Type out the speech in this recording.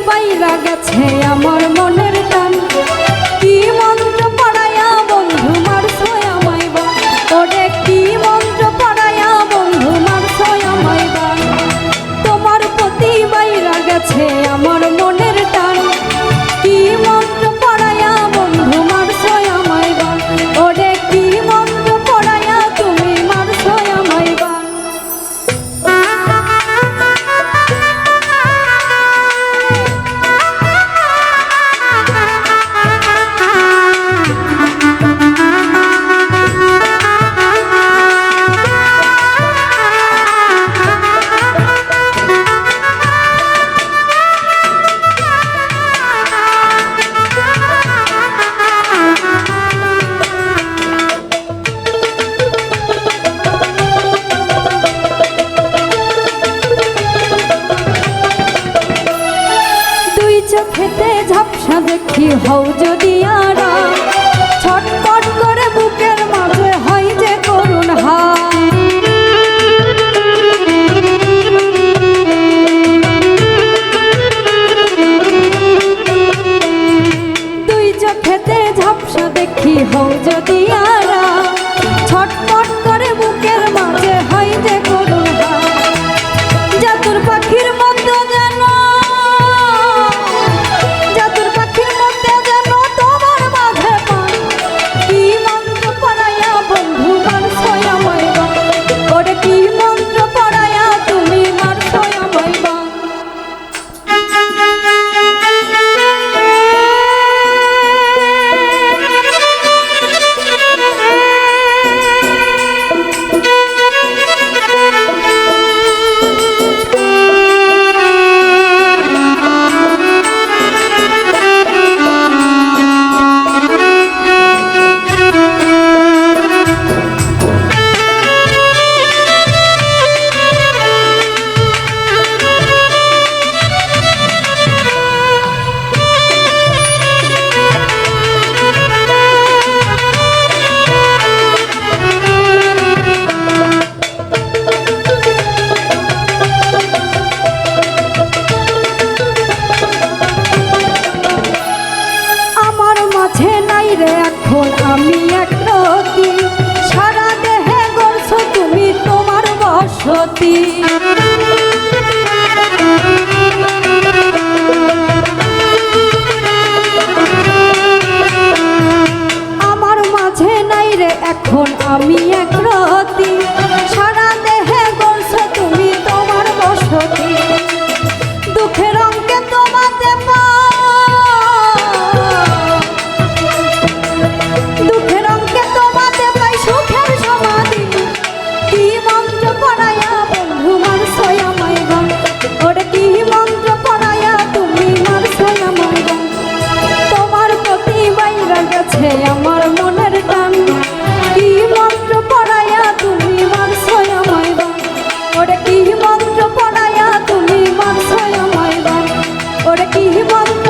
বাইরা গেছে আমার মনের টান, কি মন্ত্র পড়ায়া বন্ধু মারছো আমায় বা, ওরে কি মন্ত্র পড়ায়া বন্ধু মারছো আমায় বা। তোমার প্রতি বাইরা গেছে আমার মনের টান, কি মন্ত্র পড়ায়া বন্ধু মারছো আমায় বা, ওরে কি মন্ত্র পড়ায়া তুমি মারছো আমায় বা। চোখেতে ঝাপসা দেখি হও যদি আরা, ছটপট করে বুকের মাঝে হয় যে করুণ হায়। দুই চোখেতে ঝাপসা দেখি হও যদি আরা, ছটপট করে বুকের মাঝে হয় যে করুণ হায়। জাতুর পাখির মতো যেন এখন আমি একরতি, সারা দেহে গড়ছো তুমি তোমার বসতি। আমার মাঝে নাই রে এখন আমি একরতি, সারা দেহে গড়ছো তুমি তোমার বসতি। দুঃখের অঙ্কে তোমাতে দুঃখের অঙ্কে তোমাতে পাই সুখের সমাধি, কি মন্ত্র পড়ায়া বন্ধু মারছো আমায় বা, ওরে কি মন্ত্র পড়ায়া তুমি মারছো আমায় বা। তোমার প্রতি বাইরা গেছে আমার মনের টান, কি মন্ত্র পড়ায়া তুমি মারছো আমায় বা, ওরে কি মন্ত্র পড়ায়া তুমি মারছো আমায় বা, ওরে কি মন্ত্র